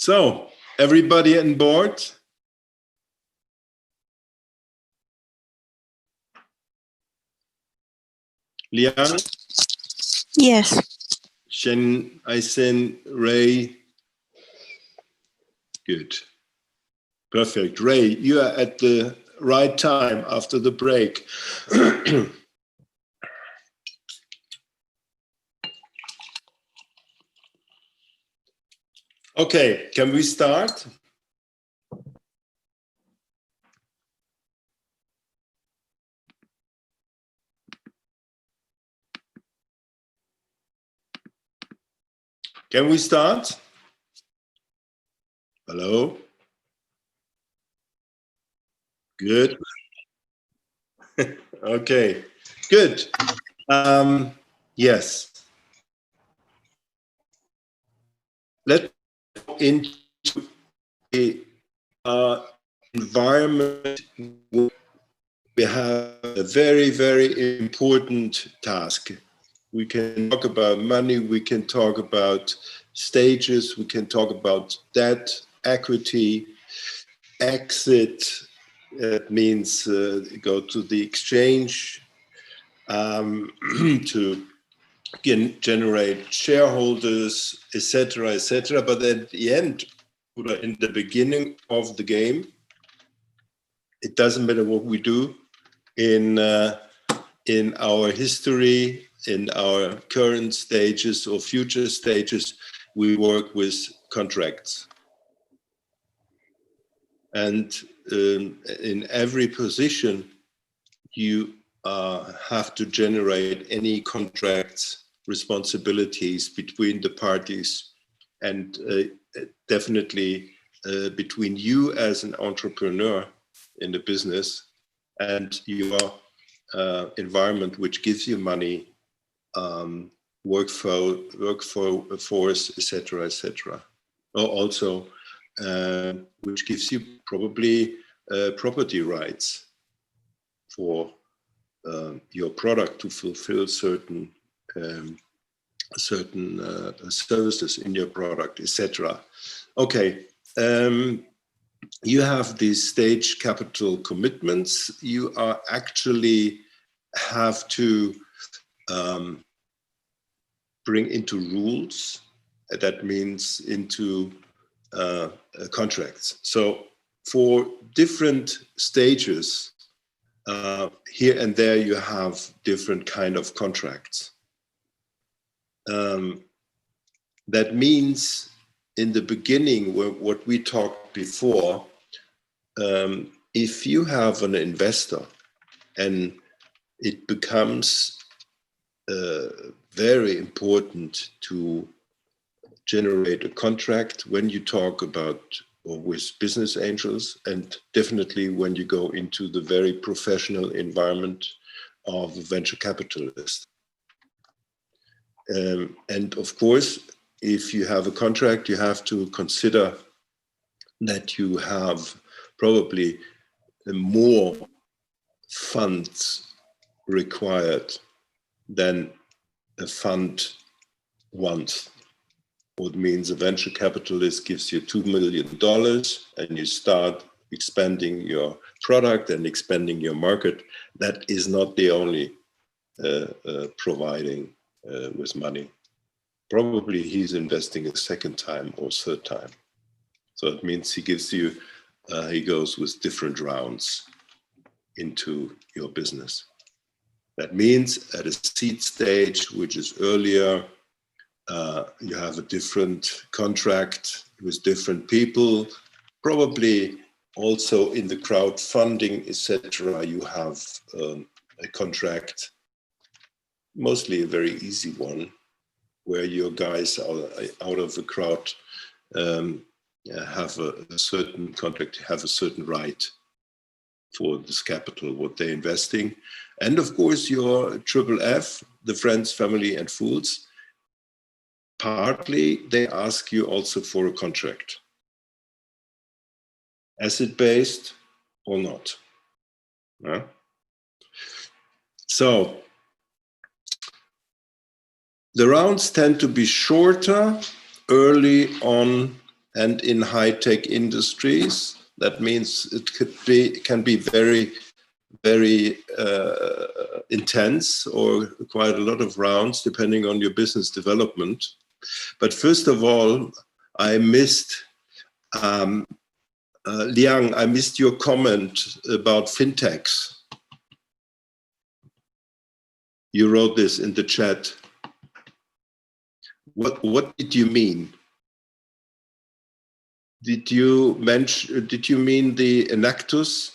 So, everybody on board? Liang? Yes. Shen, Aysen, Ray? Good. Perfect. Ray, you are at the right time after the break. Okay, can we start? Can we start? Hello? Good. Okay, good. Yes. Let's go into the environment. We have a very, very important task. We can talk about money, we can talk about stages, we can talk about debt, equity, exit. It means go to the exchange to generate shareholders, etc., etc. But at the end, in the beginning of the game, it doesn't matter what we do in our history, in our current stages or future stages, we work with contracts. And in every position, you have to generate any contracts, responsibilities between the parties, and definitely between you as an entrepreneur in the business and your environment which gives you money, workforce, etc., etc. Or also, which gives you probably property rights for your product to fulfill certain services in your product, etc. Okay. You have these stage capital commitments. You are actually have to bring into rules. That means into contracts. So for different stages, here and there, you have different kind of contracts. That means in the beginning, what we talked before, if you have an investor and it becomes very important to generate a contract when you talk about or with business angels, and definitely when you go into the very professional environment of a venture capitalist. And of course, if you have a contract, you have to consider that you have probably more funds required than a fund wants. What means a venture capitalist gives you $2 million and you start expanding your product and expanding your market. That is not the only providing with money. Probably he's investing a second time or third time. So it means he gives you, he goes with different rounds into your business. That means at a seed stage, which is earlier, you have a different contract with different people. Probably also in the crowdfunding, etc., you have a contract, mostly a very easy one, where your guys out of the crowd have a certain contract, have a certain right for this capital, what they're investing. And of course, your triple F, the friends, family, and fools, partly they ask you also for a contract. Asset-based or not. So, the rounds tend to be shorter early on and in high-tech industries, that means it can be very, very intense, or quite a lot of rounds depending on your business development. But first of all, I missed Liang, I missed your comment about fintechs. You wrote this in the chat. What did you mean? Did you mean the Enactus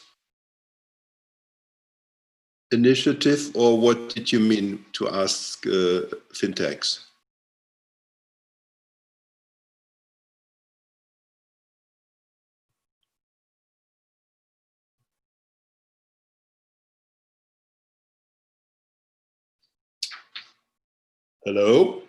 initiative, or what did you mean to ask fintechs? Hello?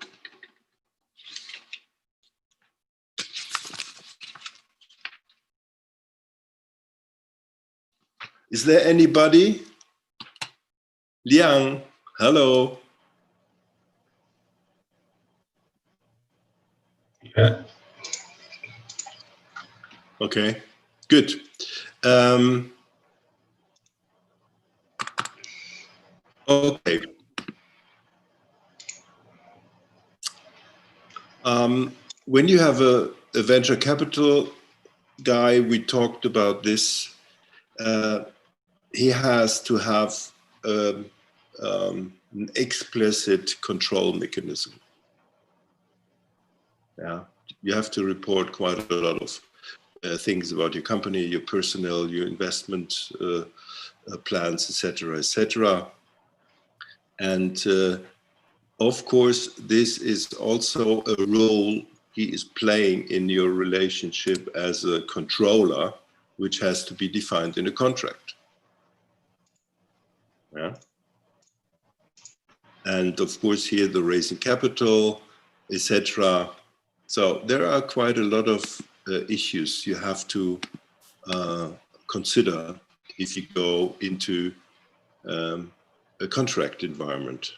Is there anybody? Liang, hello. Yeah. Okay, good. Okay. When you have a venture capital guy, we talked about this, he has to have an explicit control mechanism. Yeah, you have to report quite a lot of things about your company, your personnel, your investment plans, etc., etc. And of course, this is also a role he is playing in your relationship as a controller, which has to be defined in a contract. Yeah. And of course, here the raising capital, etc. So there are quite a lot of issues you have to consider if you go into a contract environment.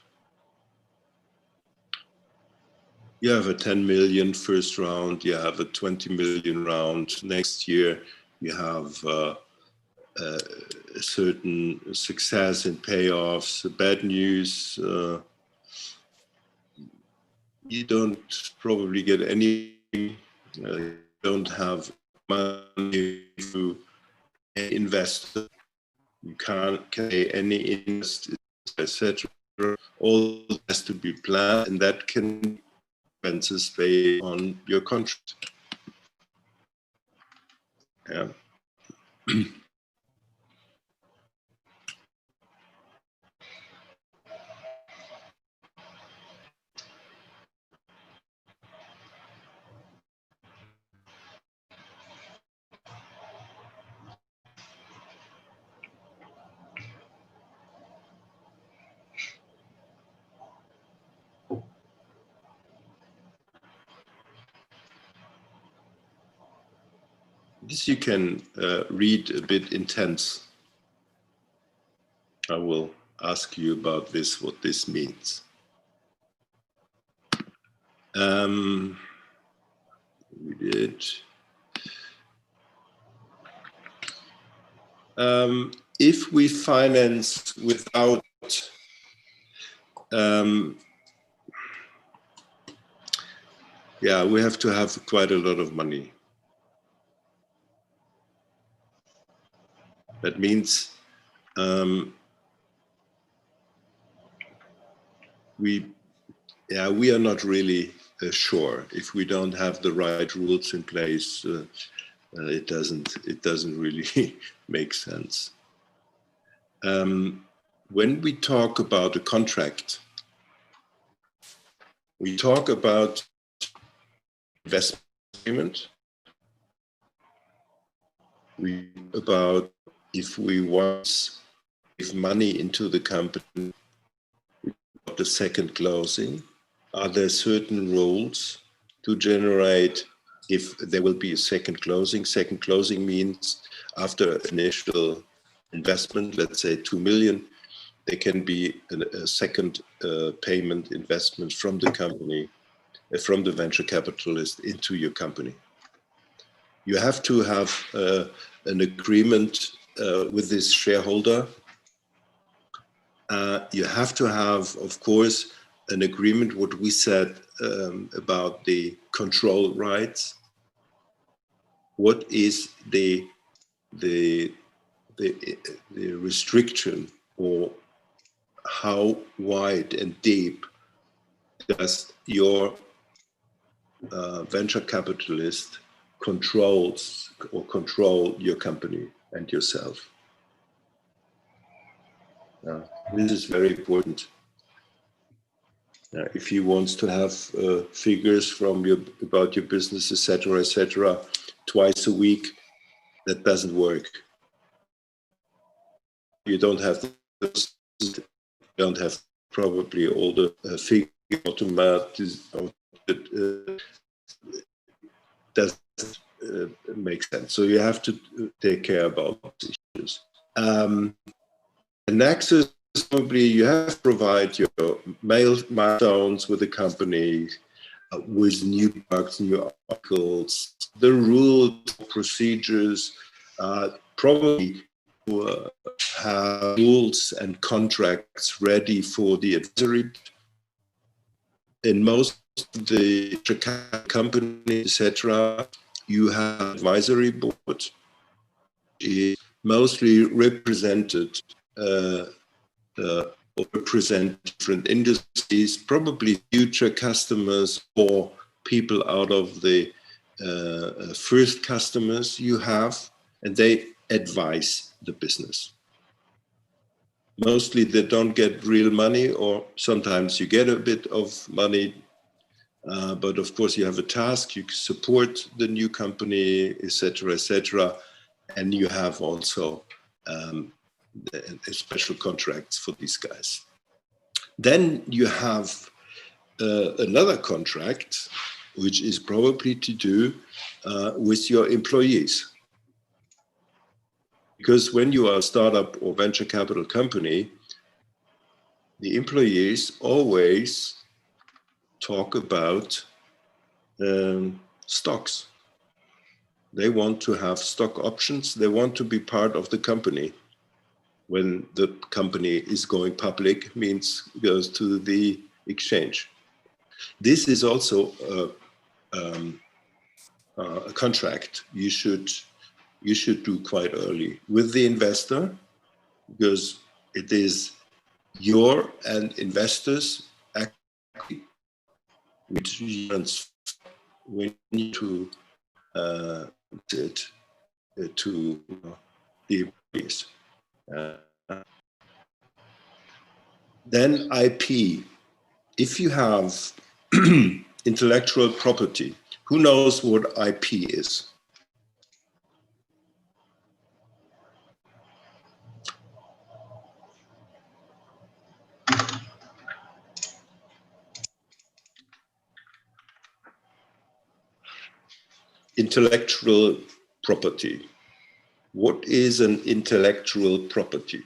You have a 10 million first round, you have a 20 million round next year, you have a certain success in payoffs, bad news, you don't probably get any, don't have money to invest, you can't pay any invest, etc. All has to be planned, and that can expenses based on your contract. Yeah. This you can read a bit intense. I will ask you about this, what this means. We did. If we finance without yeah, we have to have quite a lot of money. That means we are not really sure. If we don't have the right rules in place, it doesn't really make sense. When we talk about a contract, we talk about investment agreement. We about if we want to give money into the company, the second closing. Are there certain rules to generate if there will be a second closing? Second closing means after initial investment, let's say 2 million, there can be a second payment investment from the company, from the venture capitalist into your company. You have to have an agreement with this shareholder. You have to have, of course, an agreement, what we said about the control rights. What is the restriction, or how wide and deep does your venture capitalist control your company and yourself? This is very important. If he wants to have figures from about your business, etc., twice a week, that doesn't work. You don't have probably all the figure automatic. Doesn't make sense. So you have to take care about these issues. Nexus, probably you have to provide your milestones with the company, with new products, new articles, the rules, procedures, probably have rules and contracts ready for the advisory. In most of the companies, etc., you have advisory board. It mostly represented or represent different industries, probably future customers or people out of the first customers you have, and they advise the business. Mostly they don't get real money, or sometimes you get a bit of money, but of course you have a task, you support the new company, etc., and you have also special contracts for these guys. Then you have another contract, which is probably to do with your employees. Because when you are a startup or venture capital company, the employees always talk about stocks. They want to have stock options. They want to be part of the company. When the company is going public, means goes to the exchange. This is also a contract you should do quite early with the investor, because it is your and investors equity which we need to the employees. Then IP. If you have intellectual property, who knows what IP is? Intellectual property. What is an intellectual property?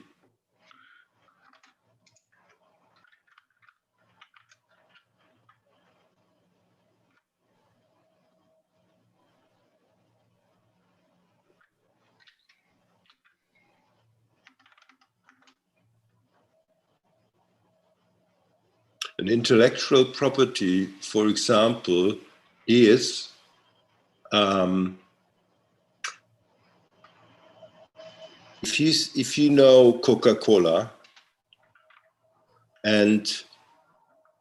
An intellectual property, for example, is if you know Coca-Cola, and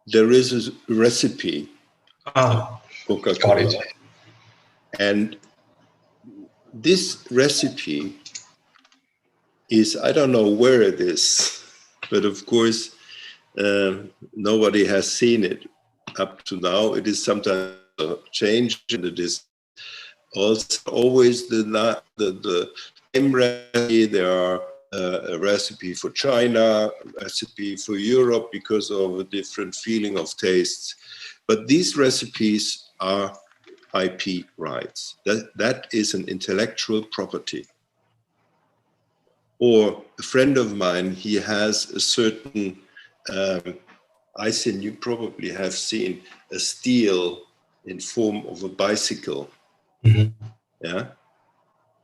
there is a recipe of Coca-Cola, and this recipe is, I don't know where it is, but of course nobody has seen it up to now. It is sometimes changed, and it is also always the same recipe. There are a recipe for China, a recipe for Europe, because of a different feeling of tastes. But these recipes are IP rights. That is an intellectual property. Or a friend of mine, he has a certain, I think you probably have seen a steel in form of a bicycle. Mm-hmm. Yeah.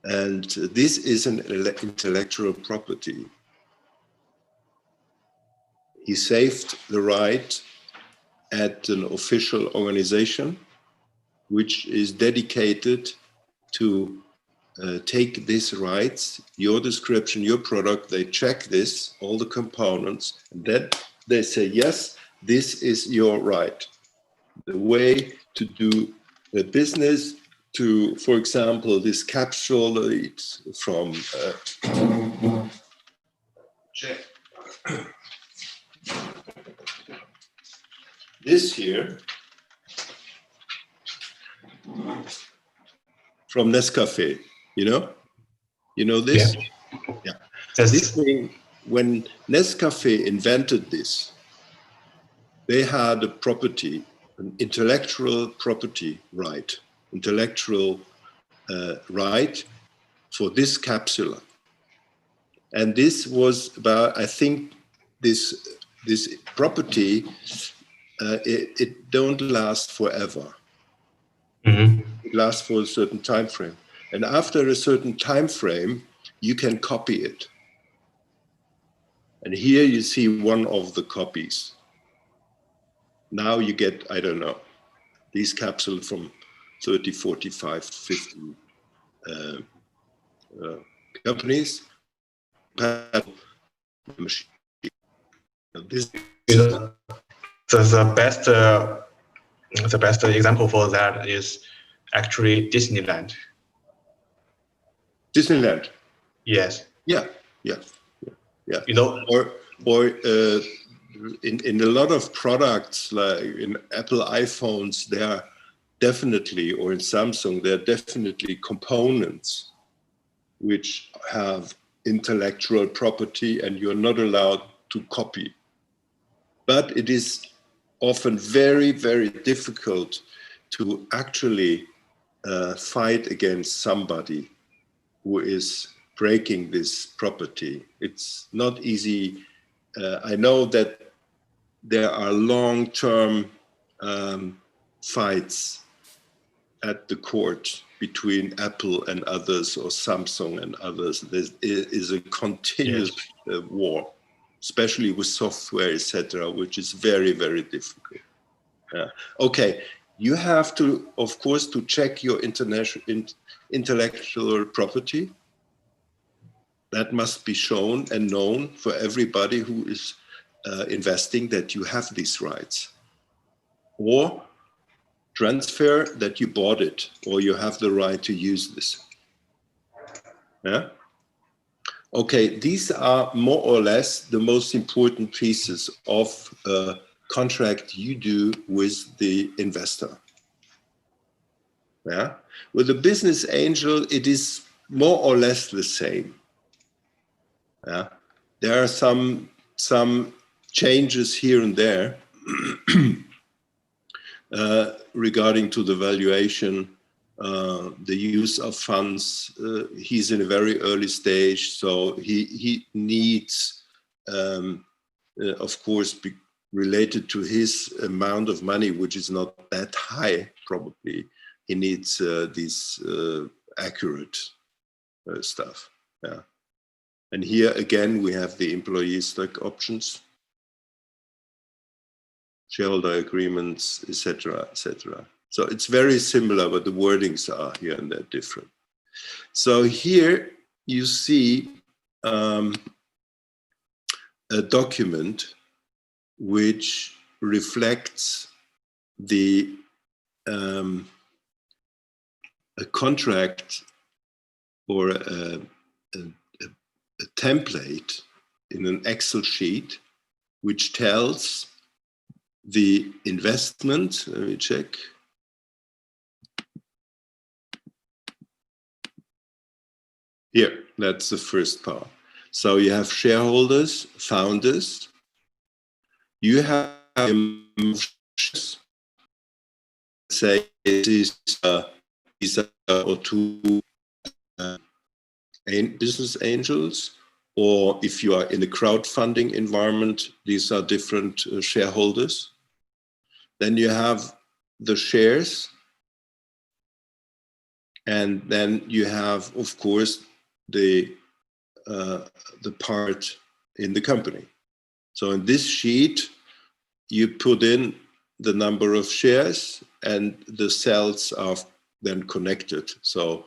And this is an intellectual property. He saved the right at an official organization which is dedicated to take these rights, your description, your product, they check this, all the components, and then they say, yes, this is your right. The way to do the business, to, for example, this capsule it's from this here, from Nescafe, you know this? Yeah. Yes. This thing, when Nescafe invented this, they had a property, an intellectual property right, intellectual right for this capsule. And this was about, I think, this property, it don't last forever. Mm-hmm. It lasts for a certain time frame. And after a certain time frame, you can copy it. And here you see one of the copies. Now you get, I don't know, these capsules from 30, 45, 50 companies. This the best example for that is actually Disneyland. Disneyland. Yes. Yeah. You know, or in a lot of products, like in Apple iPhones, there are definitely, or in Samsung, there are definitely components which have intellectual property and you're not allowed to copy. But it is often very, very difficult to actually fight against somebody who is breaking this property. It's not easy. I know that there are long-term fights at the court between Apple and others, or Samsung and others. There is a continuous war, especially with software, etc., which is very, very difficult. Okay, you have to, of course, to check your intellectual property. That must be shown and known for everybody who is investing, that you have these rights. Or transfer that you bought it, or you have the right to use this. Yeah. Okay, these are more or less the most important pieces of a contract you do with the investor. Yeah. With a business angel, it is more or less the same. Yeah. There are some changes here and there regarding to the valuation, the use of funds. He's in a very early stage, so he needs, of course, related to his amount of money, which is not that high, probably, he needs this accurate stuff. Yeah. And here again, we have the employee stock options, shareholder agreements, etc., etc. So it's very similar, but the wordings are here and there different. So here you see a document which reflects the a contract or a template in an Excel sheet which tells the investment. Let me check. Here, that's the first part. So you have shareholders, founders. You have emotions. Say it is or two business angels, or if you are in a crowdfunding environment, these are different shareholders. Then you have the shares, And then you have, of course, the part in the company. So in this sheet, you put in the number of shares and the cells are then connected. So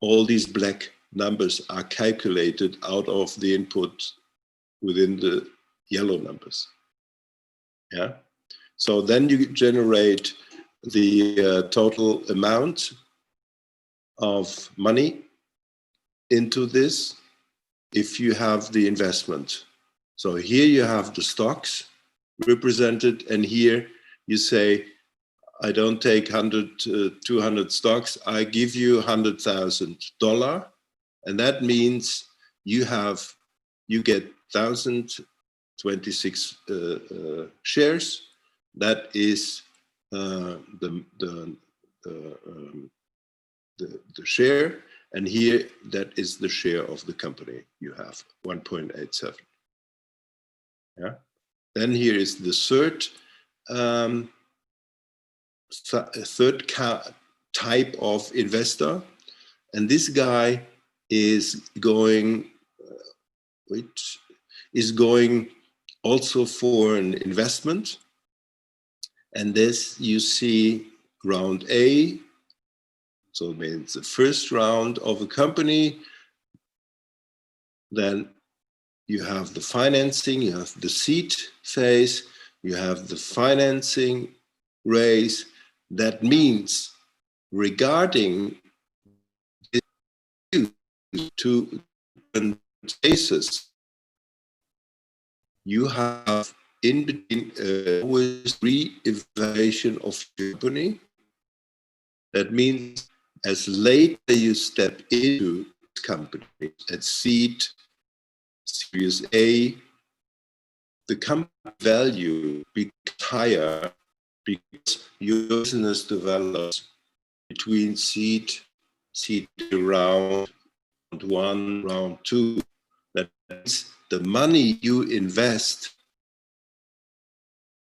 all these black numbers are calculated out of the input within the yellow numbers. Yeah. So then you generate the total amount of money into this if you have the investment. So here you have the stocks represented, and here you say, I don't take 100, 200 stocks, I give you $100,000, and that means you get 1,026 shares. That is the share, and here that is the share of the company you have, 1.87. Yeah. Then here is the third type of investor, and this guy is going also for an investment, and this you see round A. So it means the first round of a company. Then you have the financing, you have the seed phase, you have the financing raise. That means regarding two phases, you have in between always re-evaluation of your company. That means as later you step into this company at seed, Series A, the company value becomes higher because your business develops between seed round 1, round 2. That means the money you invest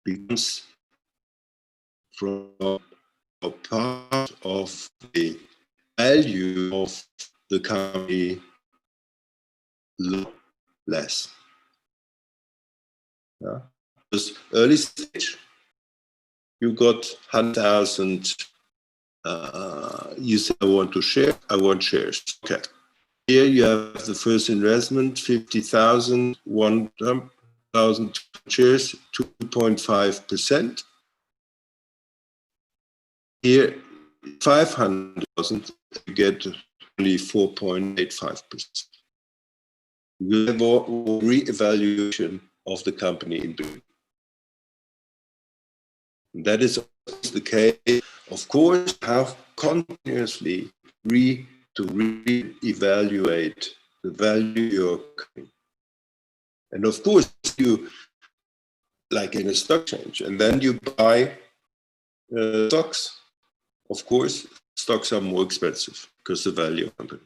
becomes from a part of the value of the company less. Yeah. This early stage, you got 100,000. You say, I want to share, I want shares. Okay. Here you have the first investment, 50,000, 1,000 shares, 2.5%. Here, 500,000, you get only 4.85%. You have a re-evaluation of the company in between. That is the case. Of course, have continuously to re-evaluate the value of your company. And of course, you, like in a stock exchange, and then you buy stocks. Of course, stocks are more expensive because the value of the company.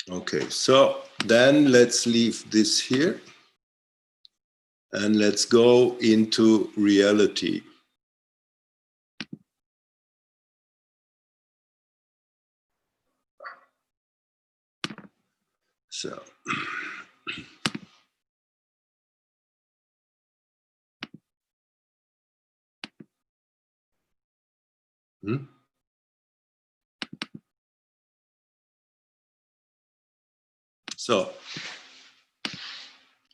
Okay, so then let's leave this here and let's go into reality. So, So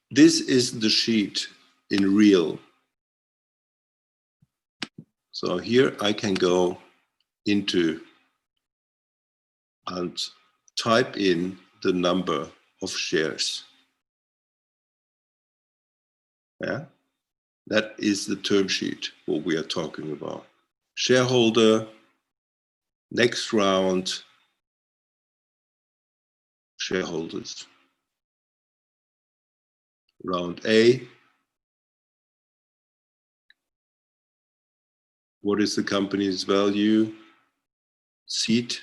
this is the sheet in real. So here I can go into and type in the number of shares. Yeah, that is the term sheet, what we are talking about. Shareholder, next round, shareholders. Round A, what is the company's value? Seed,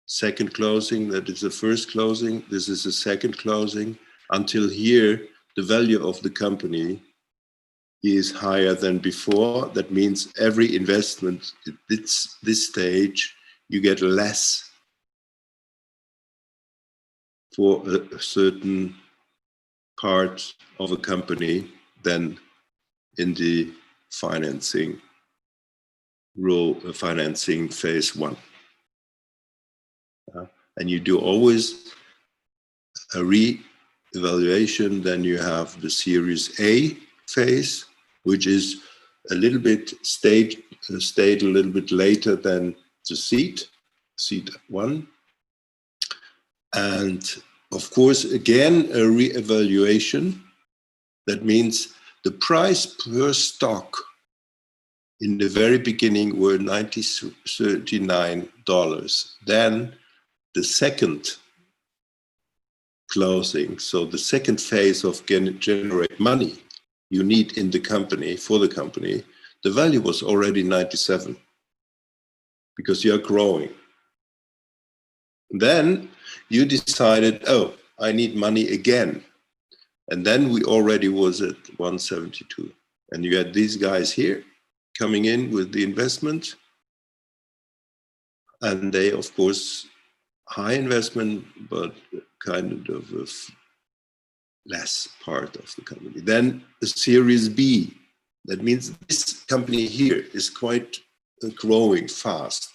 second closing, that is the first closing. This is the second closing. Until here, the value of the company is higher than before. That means every investment at this stage, you get less for a certain part of a company than in the financing phase one. And you do always a re-evaluation. Then you have the Series A phase, which is a little bit stayed a little bit later than the seed one. And of course, again, a re-evaluation. That means the price per stock in the very beginning were $39. Then the second closing, so the second phase of generate money you need in the company, for the company, the value was already 97 because you're growing. Then you decided, oh, I need money again. And then we already was at 172. And you had these guys here coming in with the investment. And they, of course, high investment, but kind of a less part of the company. Then the Series B, that means this company here is quite growing fast.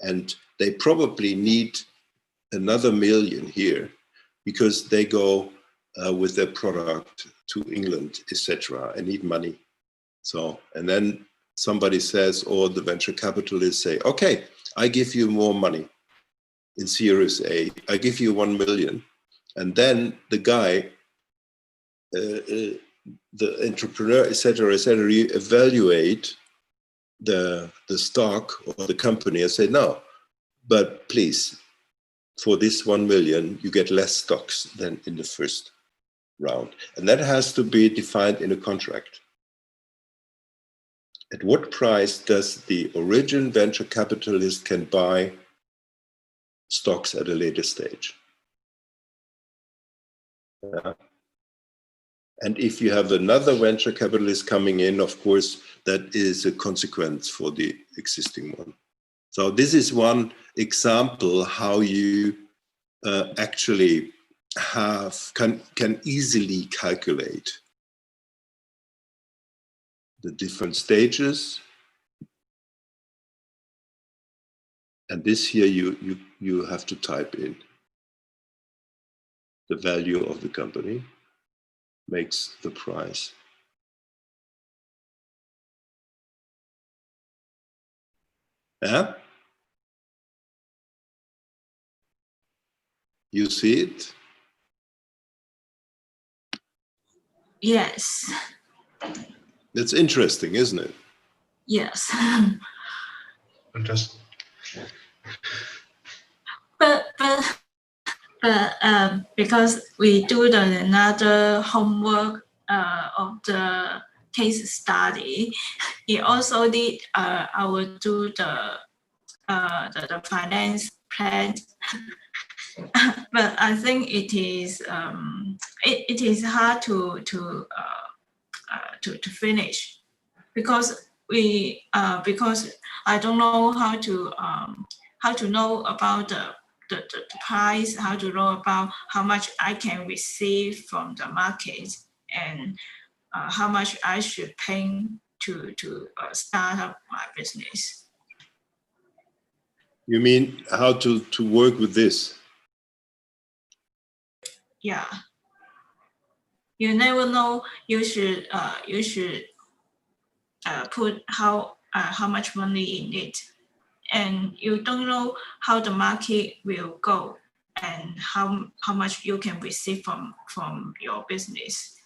And they probably need another $1 million here because they go with their product to England, etc., and need money. So, and then somebody says, or the venture capitalists say, okay, I give you more money in Series A, I give you 1 million. And then the guy, the entrepreneur, etc., you evaluate the stock or the company and say, no, but please, for this 1 million, you get less stocks than in the first round. And that has to be defined in a contract. At what price does the original venture capitalist can buy stocks at a later stage? And if you have another venture capitalist coming in, of course, that is a consequence for the existing one. So this is one example how you actually can easily calculate the different stages. And this here you have to type in the value of the company makes the price. Yeah? You see it? Yes. It's interesting, isn't it? Yes. Just but because we do another homework of the case study, it also need our do the finance plan. But I think it is it is hard to finish because because I don't know how to know about the price, how to know about how much I can receive from the market, and how much I should pay to start up my business. You mean how to work with this? Yeah. You never know. You should put how much money in it, and you don't know how the market will go and how much you can receive from your business.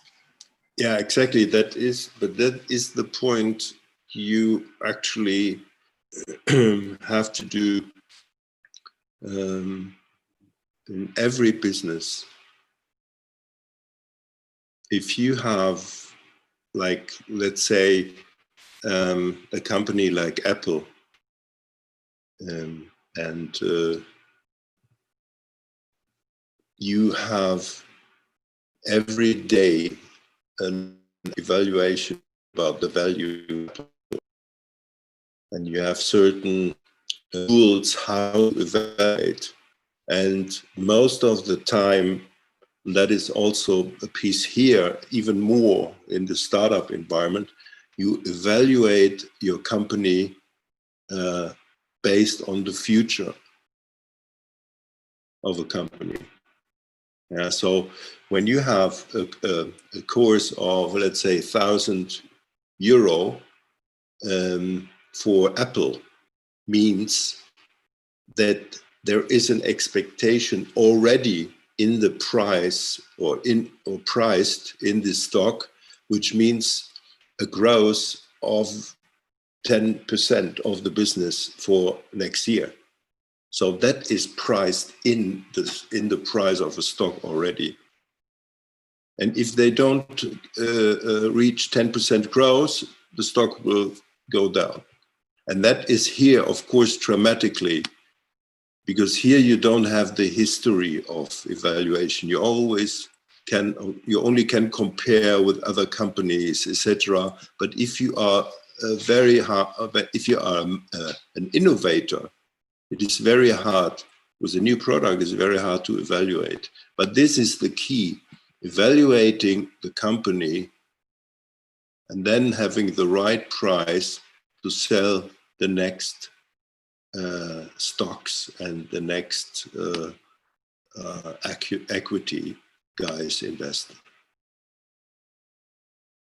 Yeah, exactly. That is the point you actually have to do in every business. If you have, like, let's say, a company like Apple, and you have every day an evaluation about the value, and you have certain rules how to evaluate. And most of the time, that is also a piece here, even more in the startup environment, you evaluate your company based on the future of a company. Yeah, so when you have a course of, let's say, €1,000 for Apple, means that there is an expectation already in the price or priced in the stock, which means a growth of 10% of the business for next year. So that is priced in the price of a stock already. And if they don't reach 10% growth, the stock will go down. And that is here, of course, dramatically, because here you don't have the history of evaluation. You only can compare with other companies, etc. But if you are an innovator, it is very hard. With a new product, it's very hard to evaluate. But this is the key: evaluating the company and then having the right price to sell the next stocks and the next equity guys invest.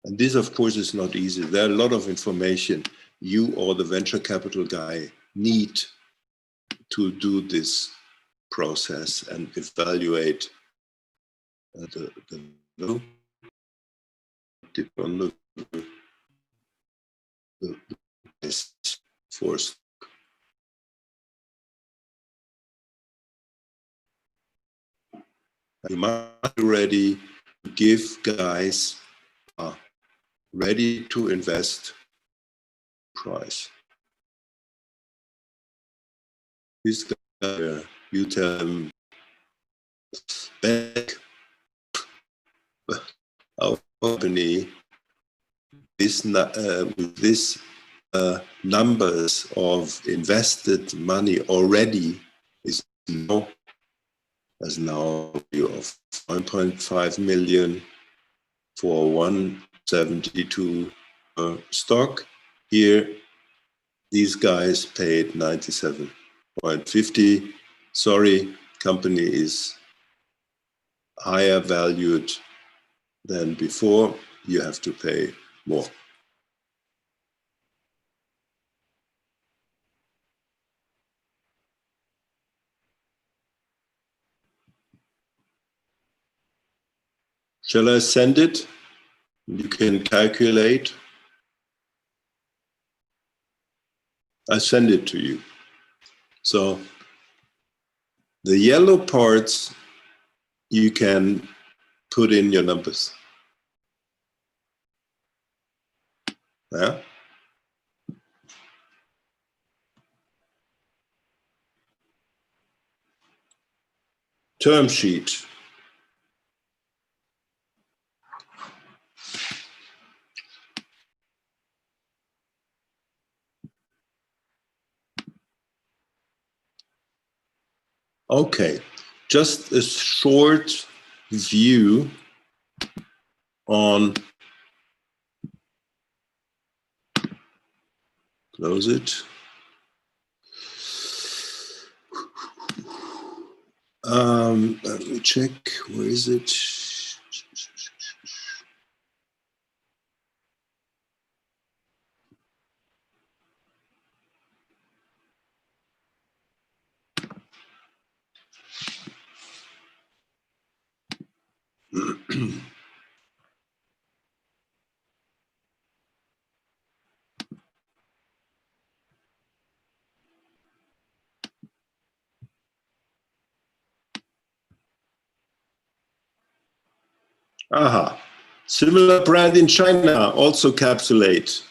And this, of course, is not easy. There are a lot of information you or the venture capital guy need to do this process and evaluate the force. You must be ready to give guys ready to invest price. This guy, you tell him back our company with this numbers of invested money already is now as now of 1.5 million for 172 stock. Here, these guys paid 97.50. Sorry, company is higher valued than before. You have to pay more. Shall I send it? You can calculate. I send it to you. So the yellow parts, you can put in your numbers. Yeah. Term sheet. Okay, just a short view on, close it. Let me check, where is it? Aha, similar brand in China, also Capsulate.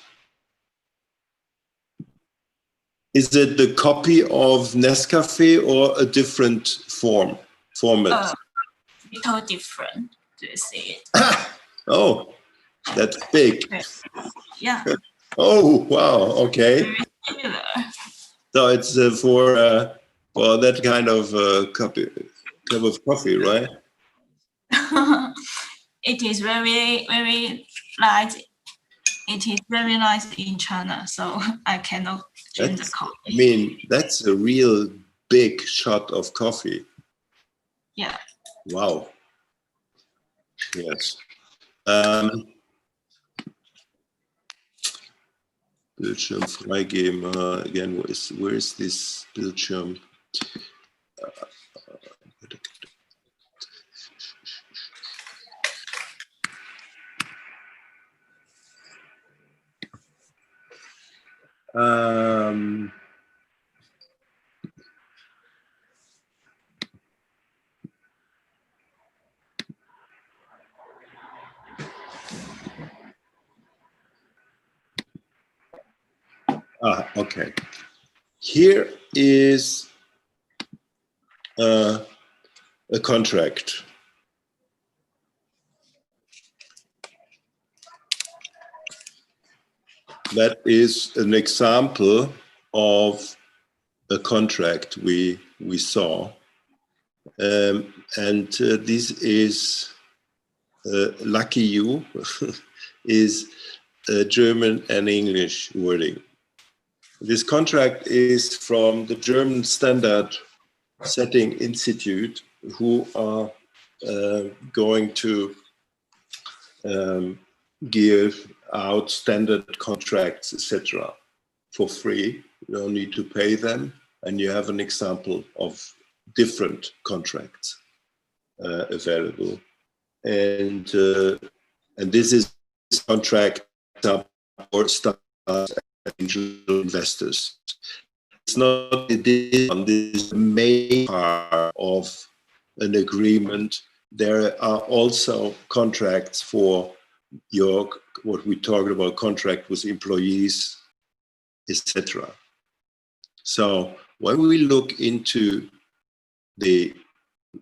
Is it the copy of Nescafe or a different format? Little different. Do you see it? Oh, that's big. Yeah, Oh, wow. Okay. very similar. So it's for that kind of cup of coffee, right? It is very, very light. It is very nice in China, so I cannot drink the I coffee. mean, that's a real big shot of coffee. Yeah. Wow. Yes. Bildschirm freigeben. Again, where is this Bildschirm? Okay. Here is a contract. That is an example of a contract we saw. And this is lucky you is German and English wording. This contract is from the German Standard Setting Institute, who are going to give out standard contracts, etc., for free. You don't need to pay them, and you have an example of different contracts available. And this is contract for startups and angel investors. It's not this main part of an agreement. There are also contracts for what we talked about, contract with employees, etc. So when we look into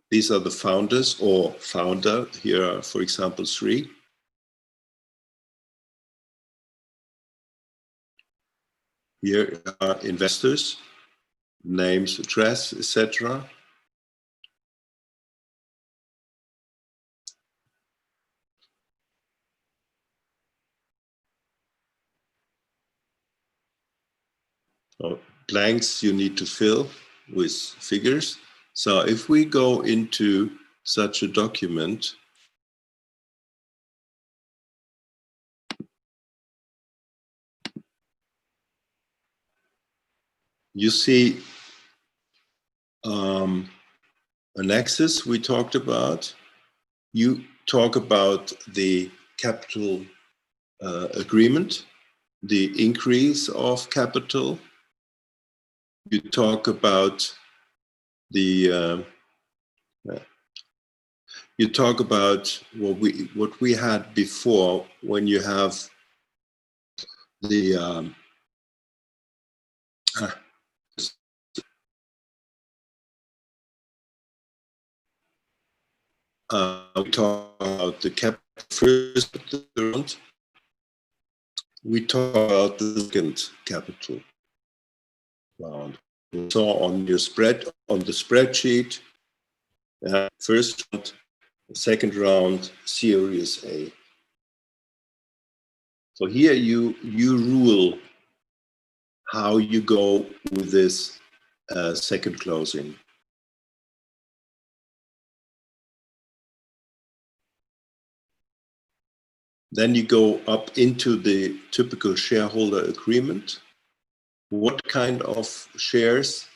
these are the founders or founder. Here are, for example, 3. Here are investors, names, address, etc. Blanks you need to fill with figures. So if we go into such a document, you see an axis we talked about. You talk about the capital agreement, the increase of capital. You talk about you talk about what we had before when you have the we talk about the capital first round. We talk about the second capital round. So on the spreadsheet, first round, second round, Series A. So here you rule how you go with this second closing. Then you go up into the typical shareholder agreement. What kind of shares?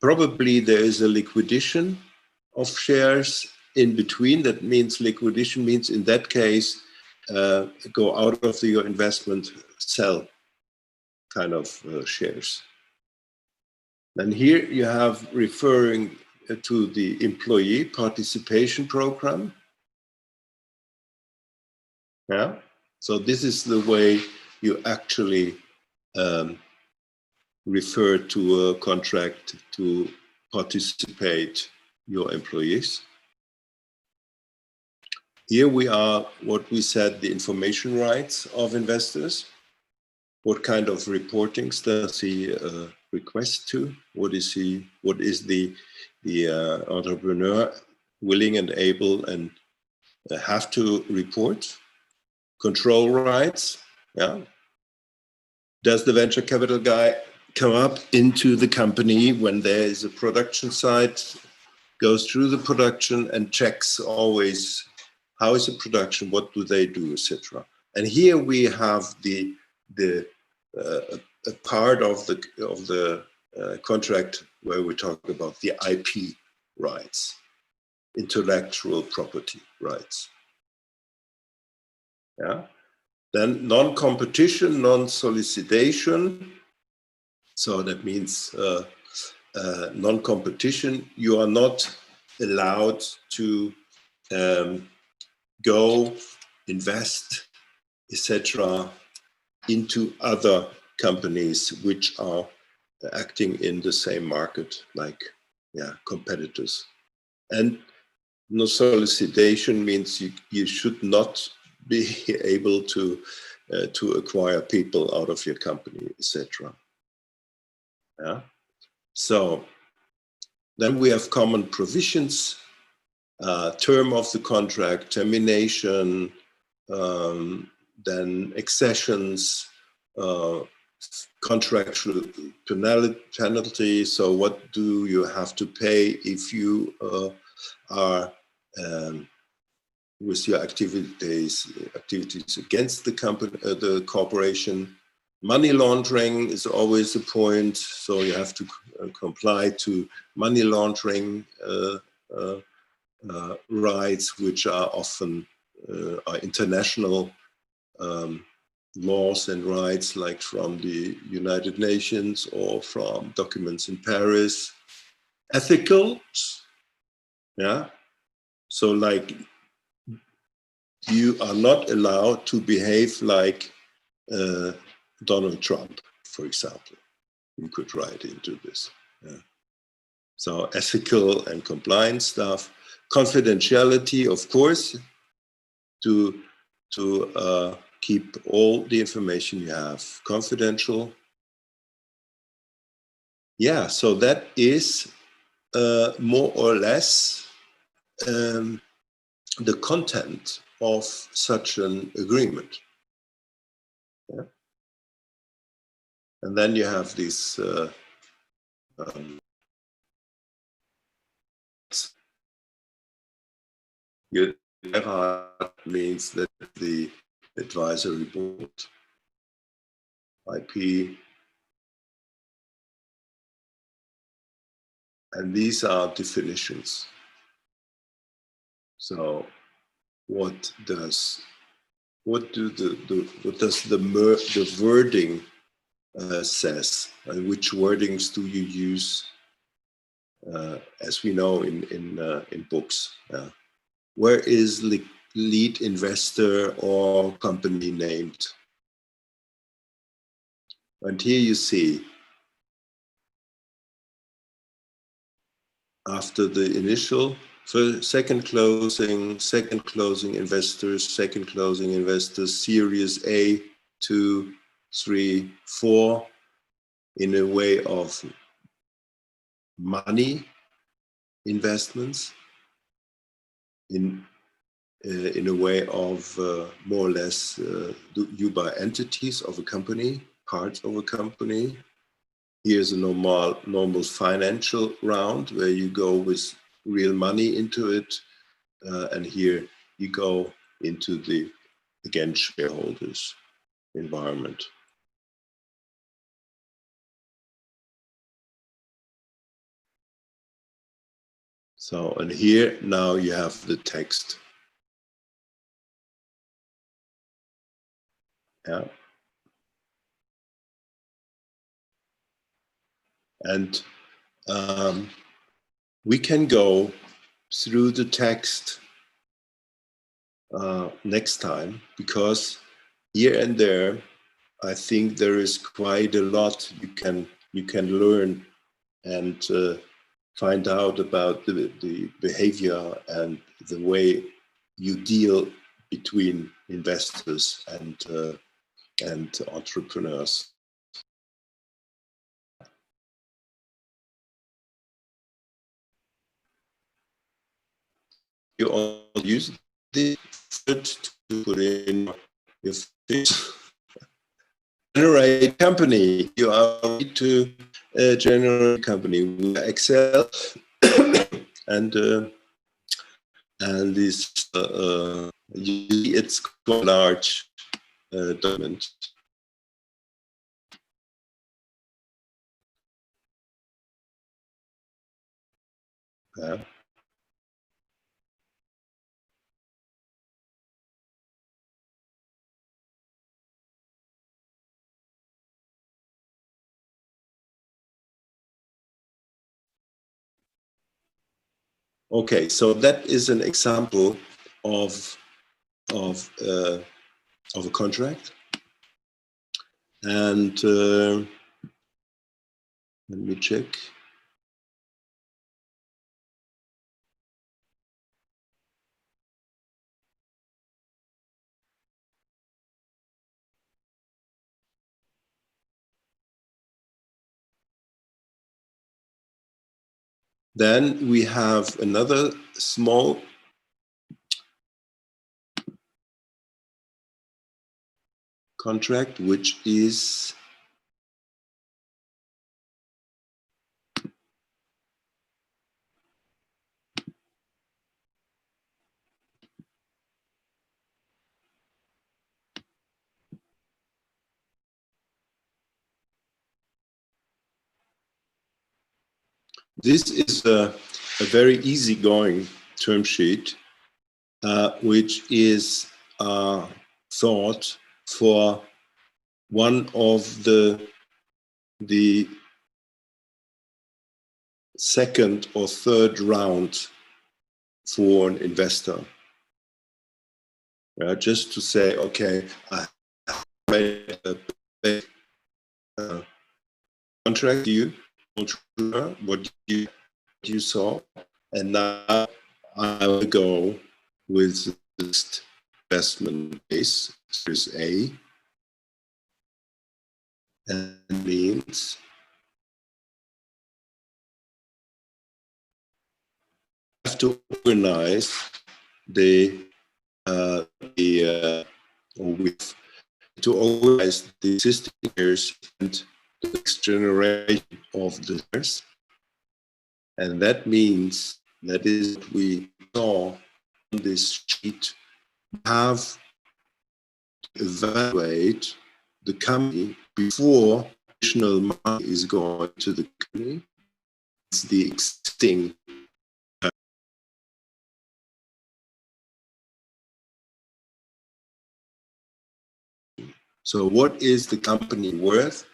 Probably there is a liquidation of shares in between. That means liquidation means in that case, go out of your investment, sell kind of shares. And here you have referring to the employee participation program. Yeah. So this is the way you actually refer to a contract to participate your employees. here we are, what we said, the information rights of investors. What kind of reportings does he request to? What is the entrepreneur willing and able and have to report? Control rights, yeah. Does the venture capital guy come up into the company when there is a production site, goes through the production and checks always how is the production, what do they do, etc. And here we have a part of the contract where we talk about the IP rights, intellectual property rights. Yeah. Then non-competition, non-solicitation. So that means non-competition. You are not allowed to go invest, etc., into other companies which are acting in the same market, like competitors. And no solicitation means you should not be able to acquire people out of your company, etc. Yeah. So then we have common provisions, term of the contract, termination, then accessions, contractual penalty. So what do you have to pay if you are with your activities against the company, the corporation? Money laundering is always a point, so you have to comply to money laundering rights, which are often are international laws and rights, like from the United Nations or from documents in Paris. Ethical, yeah. So like you are not allowed to behave like Donald Trump, for example. You could write into this. Yeah. So ethical and compliance stuff. Confidentiality, of course, to keep all the information you have confidential. Yeah, so that is more or less the content of such an agreement. Yeah. And then you have this means that the advisory board, IP, and these are definitions. So what does the wording says, and which wordings do you use, as we know in books? Where is lead investor or company named? And here you see, after the initial, second closing investors, series A, 2, 3, 4, in a way of money investments, in a way of more or less you buy entities of a company, parts of a company. Here's a normal financial round where you go with real money into it, and here you go into the, again, shareholders environment. So, and here now you have the text. Yeah. And we can go through the text next time, because here and there, I think there is quite a lot you can learn and find out about the behavior and the way you deal between investors and entrepreneurs. You also use the to put in your fish. Generate company. You are ready to generate a company with Excel and this it's quite large document. Yeah. Okay, so that is an example of a contract, and let me check. Then we have another small contract, which is this is a very easygoing term sheet, which is thought for one of the second or third round for an investor. Just to say, okay, I made a contract you, what you saw, and now I will go with this investment base, Series A, and means I have to organize to organize the existing years and the next generation of the years. And that means that is what we saw on this sheet. Have to evaluate the company before additional money is going to the company. It's the existing So what is the company worth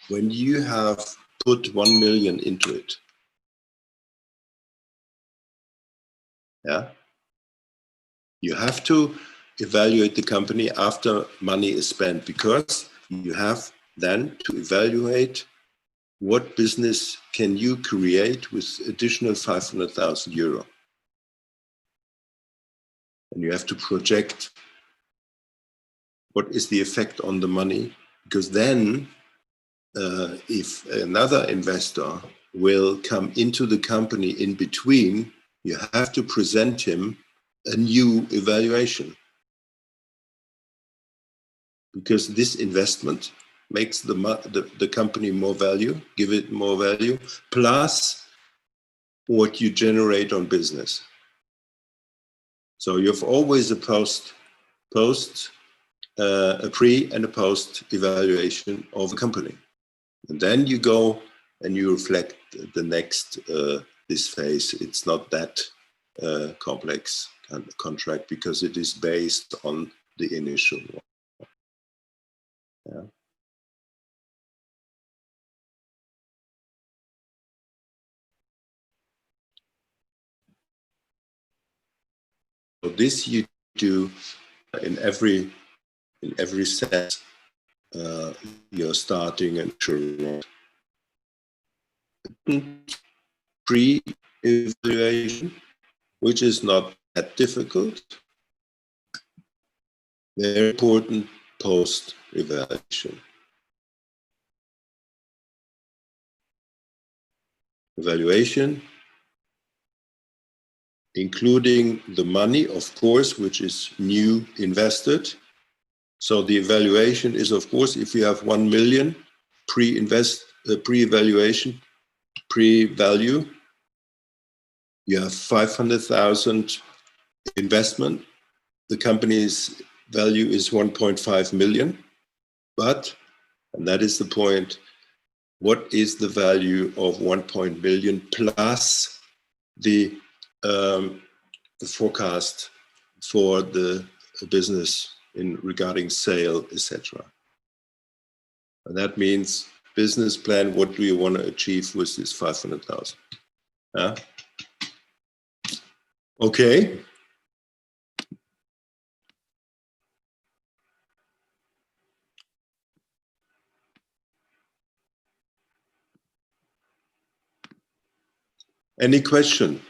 when you have put 1 million into it? Yeah. You have to evaluate the company after money is spent, because you have then to evaluate what business can you create with additional 500,000 euro. And you have to project what is the effect on the money, because then if another investor will come into the company in between, you have to present him a new evaluation, because this investment makes the company more value, give it more value, plus what you generate on business. So you have always a a pre and a post evaluation of a company. And then you go and you reflect the next, this phase. It's not that complex kind of contract, because it is based on the initial one. Yeah. So this you do in every set. You're starting and pre-evaluation, which is not that difficult. Very important post-evaluation. Evaluation, including the money, of course, which is new invested. So the evaluation is, of course, if you have 1 million pre-evaluation, pre-value, you have 500,000 investment. The company's value is 1.5 million, but, and that is the point, what is the value of 1 million plus the forecast for the business in regarding sale, etc. And that means business plan, what do you want to achieve with this 500,000? Yeah? Okay. Any question?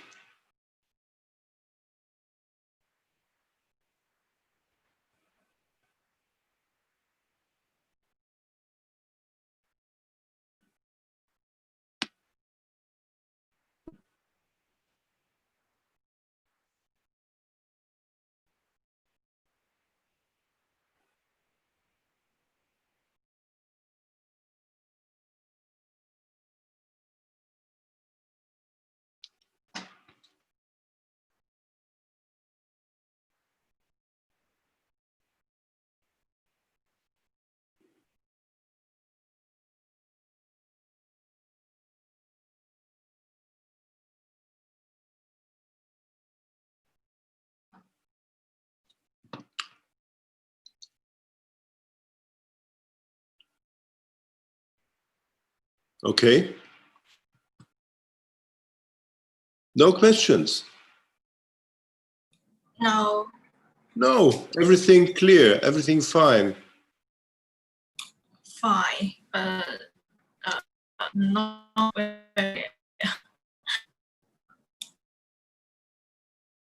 Okay. No questions? No. No, everything clear, everything fine. Fine, but not very.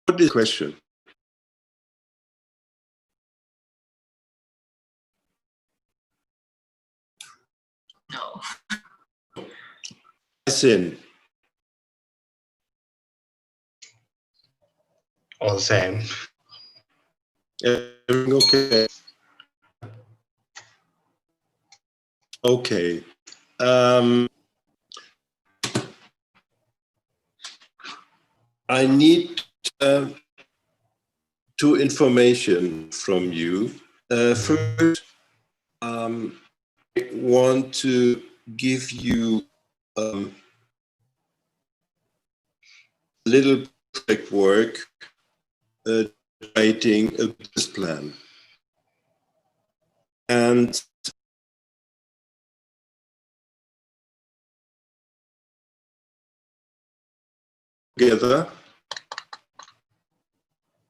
What is the question? No. Sin. All the same. Everything okay? Okay. I need two information from you. First, I want to give you a little project work writing a business plan. And together.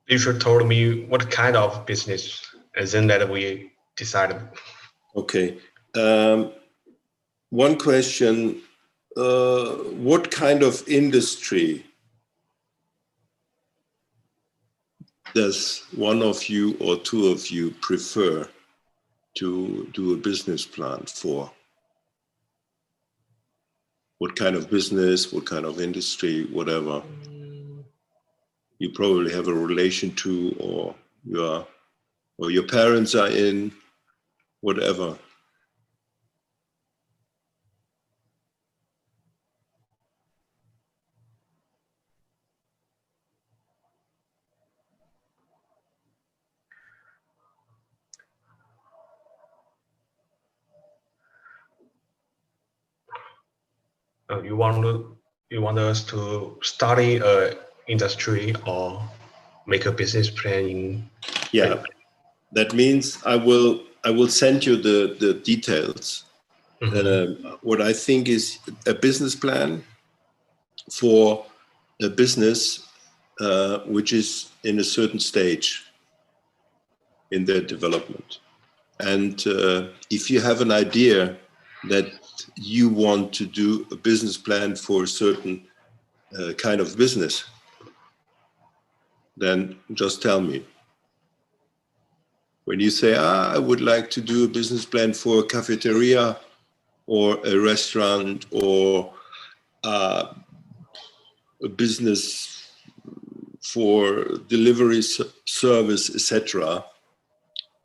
You should told me what kind of business, and then that we decided. Okay. One question, what kind of industry does one of you or two of you prefer to do a business plan for? What kind of business, what kind of industry, whatever you probably have a relation to, or your parents are in, whatever. You want us to study a industry or make a business plan? Yeah, that means I will send you the details. Mm-hmm. What I think is a business plan for a business which is in a certain stage in their development. And if you have an idea that you want to do a business plan for a certain kind of business, then just tell me. When you say, I would like to do a business plan for a cafeteria or a restaurant or a business for delivery service, etc.,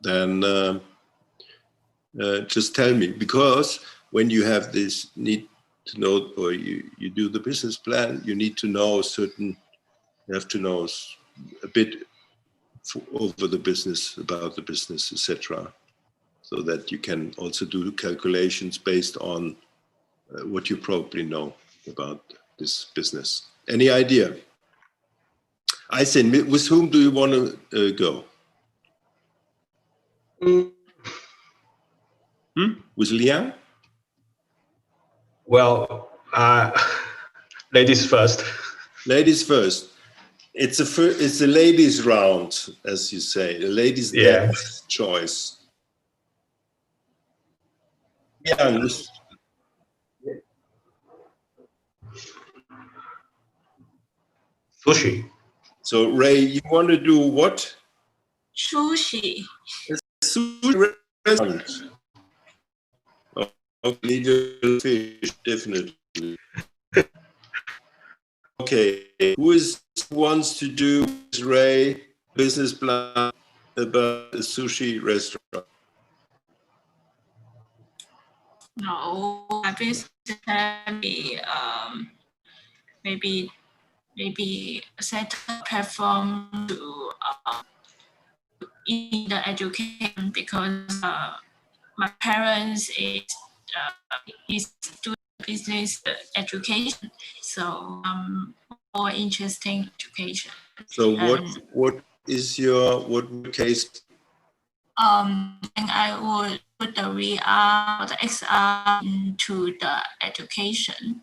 then just tell me. Because when you have this need to know, or you do the business plan, you need to know you have to know a bit over the business, about the business, etc., so that you can also do calculations based on what you probably know about this business. Any idea? I say, with whom do you want to go? With Liang? Well, ladies first. Ladies first. It's a ladies' round, as you say. The ladies' dance choice. Yeah. Sushi. So Ray, you want to do what? Sushi. Sushi restaurant. Okay, fish, definitely. Okay, who wants to do Ray business plan about a sushi restaurant? No, I business plan maybe set a platform to in the education, because my parents is doing business education, so more interesting education. So what is your case? And I would put the VR or the XR into the education.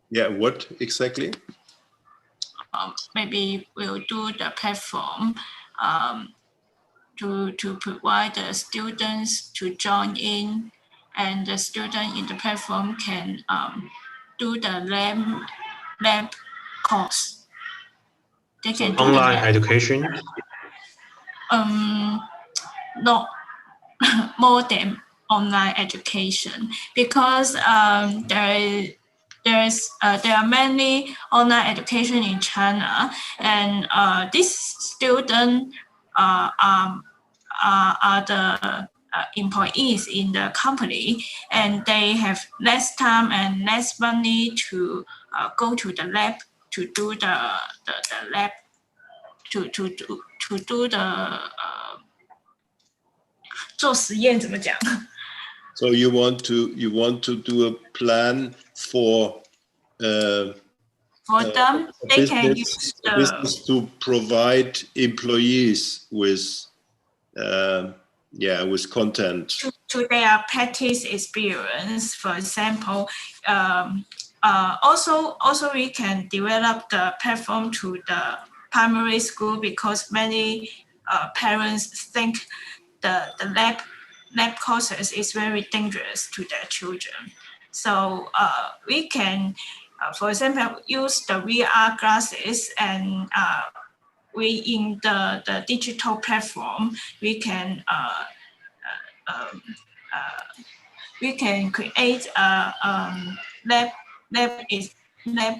Yeah, what exactly? Maybe we'll do the platform to provide the students to join in, and the student in the platform can do the lab course. They can do Online the education? not more than online education, because there are many online education in China, and these students are the employees in the company, and they have less time and less money to go to the lab to do the lab to do the 做实验怎么讲？ So you want to do a plan for them, they can use the business to provide employees with with content to their practice experience. For example, also we can develop the platform to the primary school, because many parents think the lab courses is very dangerous to their children. So we can, for example, use the VR glasses, and we in the digital platform we can create a lab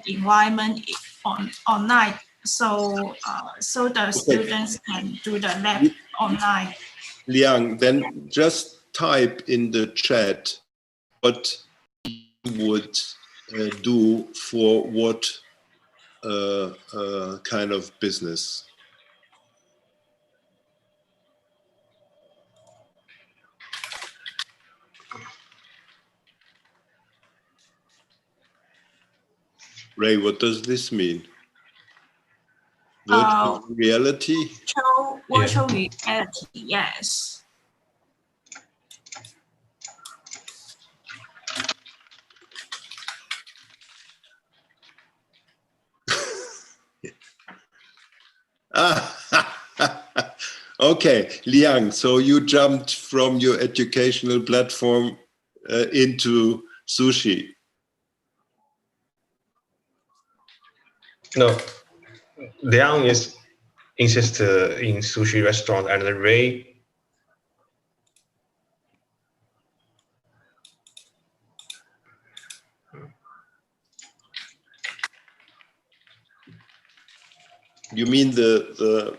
environment online. So the students can do the lab online. Liang, then just type in the chat what you would do for what kind of business. Ray, what does this mean? Virtual reality? Virtual reality, yes. Okay, Liang, so you jumped from your educational platform into sushi. No, Liang is insist in sushi restaurant, and Ray You mean the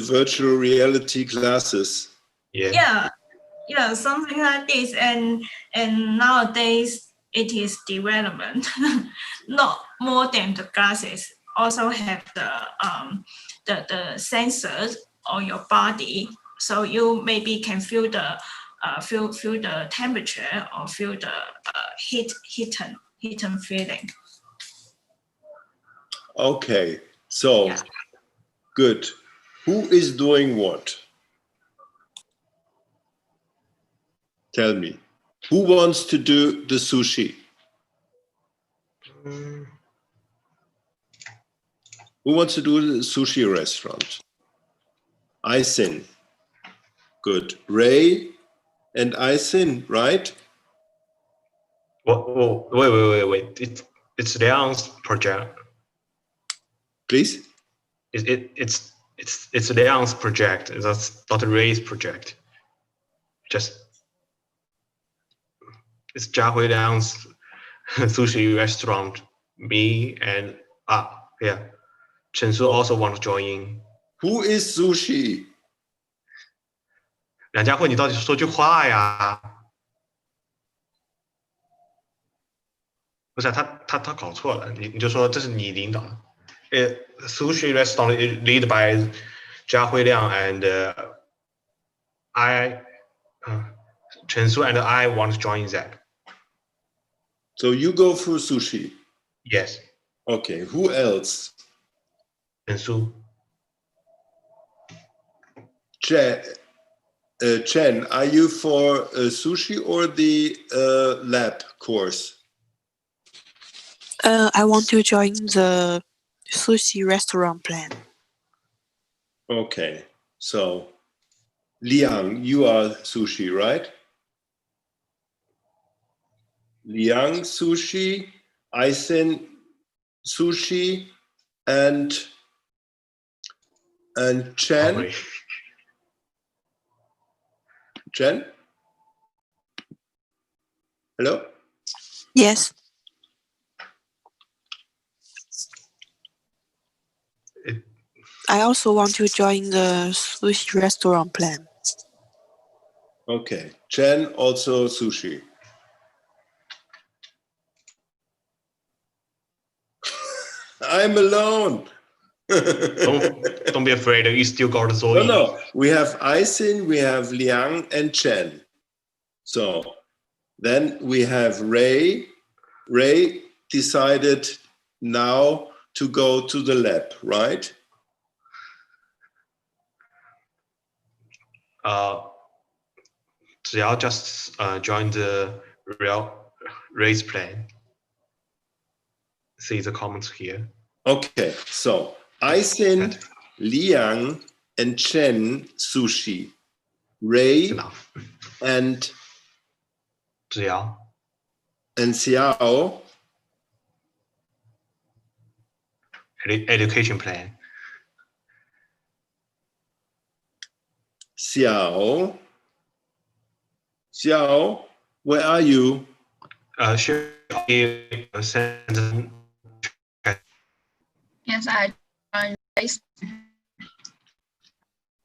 virtual reality classes? yeah. Yeah, something like this. And nowadays it is development, not more than the glasses. Also have the sensors on your body, so you maybe can feel the feel the temperature or feel the heaten feeling. Okay, so Yeah. good. Who is doing what? Tell me. Who wants to do the sushi? Mm, Who wants to do the sushi restaurant? Aisin. Good. Ray and Aisin, right? wait. It's Liang's project. Please? It's Liang's project. That's not Ray's project. It's Jiahui Liang's sushi restaurant. Me and Chen Su also want to join in. Who is sushi? 梁家慧，你到底说句话呀？不是、啊、他搞错了，你就说这是你领导的。Sushi restaurant is lead by Jia Huiliang and Chen Su and I want to join that. So you go for sushi. Yes, Okay, who else? Chen Su. Chen, are you for sushi or the lab course? I want to join the sushi restaurant plan. Okay, so Liang, you are sushi, right? Liang sushi, Aisin sushi, and Chen. Sorry. Chen? Hello? Yes. I also want to join the sushi restaurant plan. Okay, Chen also sushi. I'm alone. Don't be afraid. You still got Zoe. No. We have Aisin, we have Liang, and Chen. So then we have Ray. Ray decided now to go to the lab, right? 只要 just join the race plan. See the comments here. Okay, so Aisin, Liang, and Chen sushi. Ray Enough. and 只要 Xiao education plan. Xiao, where are you? Should be send. Yes, I joined race.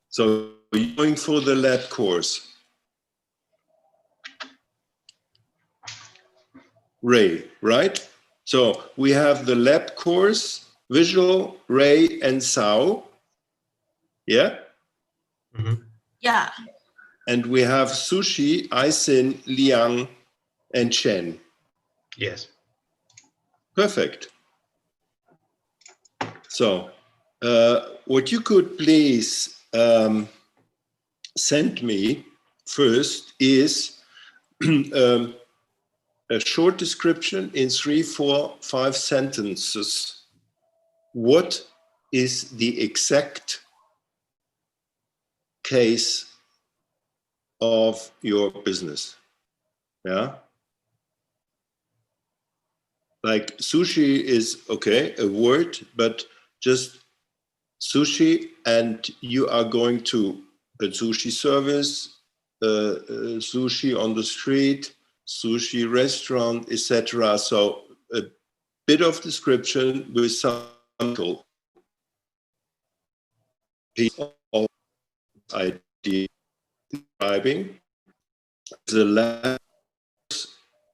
So you're going for the lab course. Ray, right? So we have the lab course, visual, Ray, and Sao. Yeah? Mm-hmm. Yeah. And we have sushi, Aisin, Liang, and Chen. Yes. Perfect. So what you could please send me first is a short description in 3, 4, 5 sentences. What is the exact case of your business? Yeah. Like sushi is okay, a word, but just sushi and you are going to a sushi service, sushi on the street, sushi restaurant, etc. So a bit of description with some piece of idea describing the last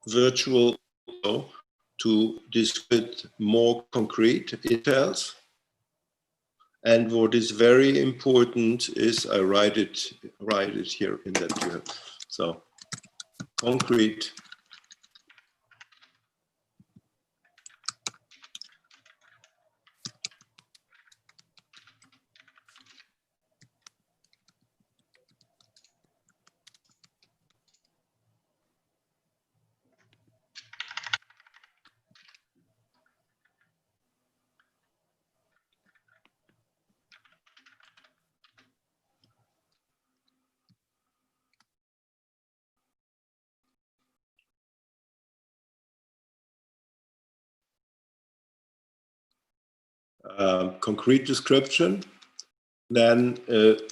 virtual to describe more concrete details. And what is very important is I write it here in that you have. So concrete concrete description. Then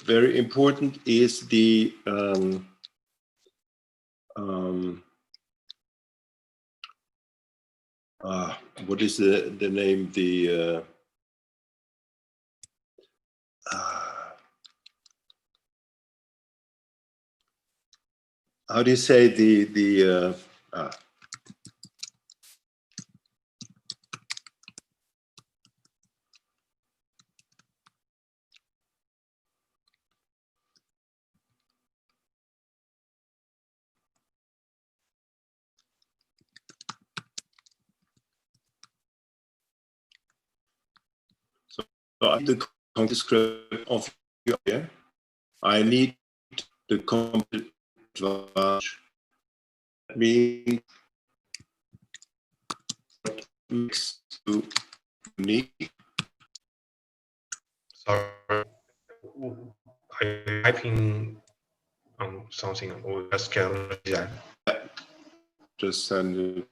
very important is the what is the name? The how do you say the the description of your idea. I need the complete advantage. That means what makes you unique. Sorry, are you typing on something or just get design? Just send it.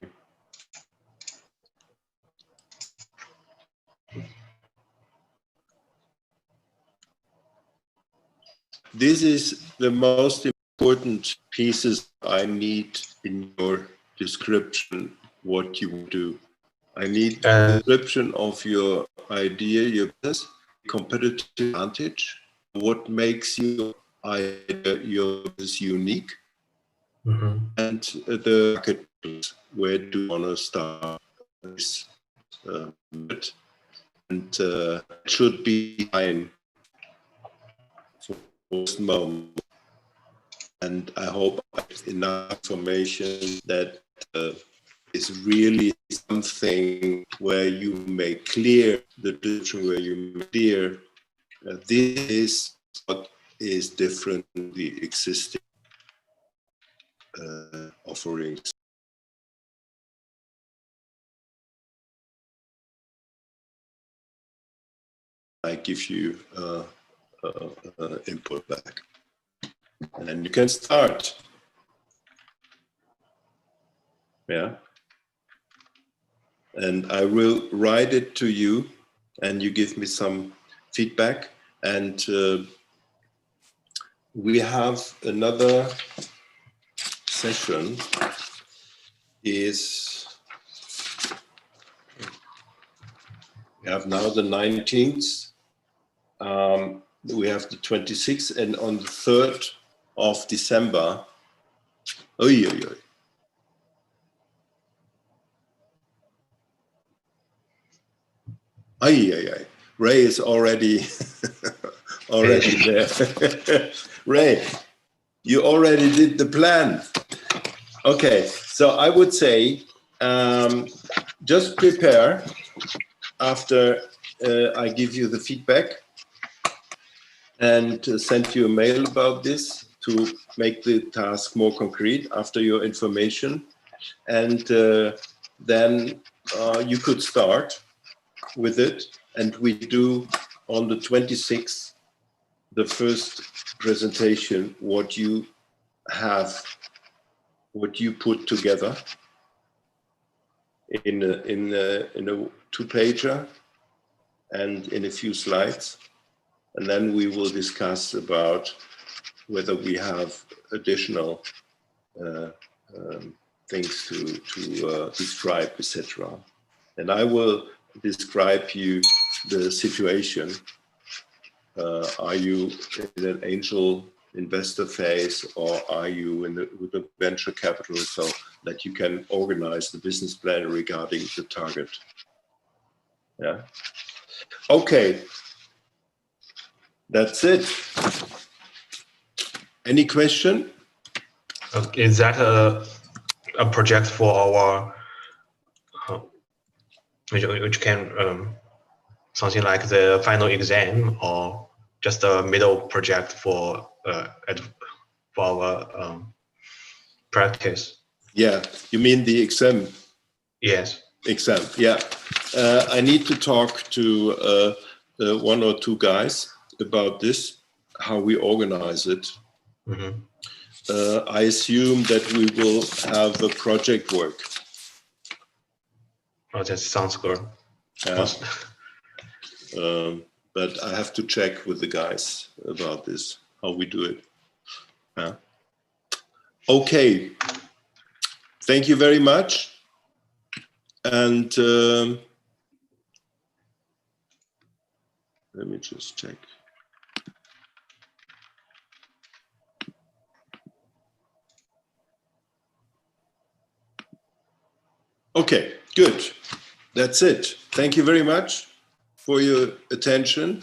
This is the most important pieces I need in your description, what you do. I need a description of your idea, your business, competitive advantage, what makes your idea, your business unique, and the market, where do you want to start this? And it should be fine for most moment. And I hope I have enough information that is really something where you make clear the decision, where you make clear this is what is different than the existing offerings. I give you input back. And then you can start. Yeah. And I will write it to you and you give me some feedback. And we have another session is, we have now the 19th. We have the 26th and on the 3rd of December. Oi, oi, oi. Ay, ay, ay. Ray is already there. Ray, you already did the plan. Okay, so I would say just prepare after I give you the feedback and send you a mail about this to make the task more concrete after your information. And then you could start with it. And we do on the 26th, the first presentation, what you have, what you put together in a two-pager and in a few slides. and then we will discuss about whether we have additional things to describe, etc. And I will describe you the situation. Are you in an angel investor phase, or are you with a venture capital, so that you can organize the business plan regarding the target? Yeah. Okay. That's it. Any question? Is that a project for our, which can something like the final exam, or just a middle project for our practice? Yeah, you mean the exam? Yes. Exam, yeah. I need to talk to one or two guys about this, how we organize it. Mm-hmm. I assume that we will have a project work. Oh, that sounds good. Yeah. But I have to check with the guys about this, how we do it. Yeah. Okay. Thank you very much. And let me just check. Okay, good. That's it. Thank you very much for your attention.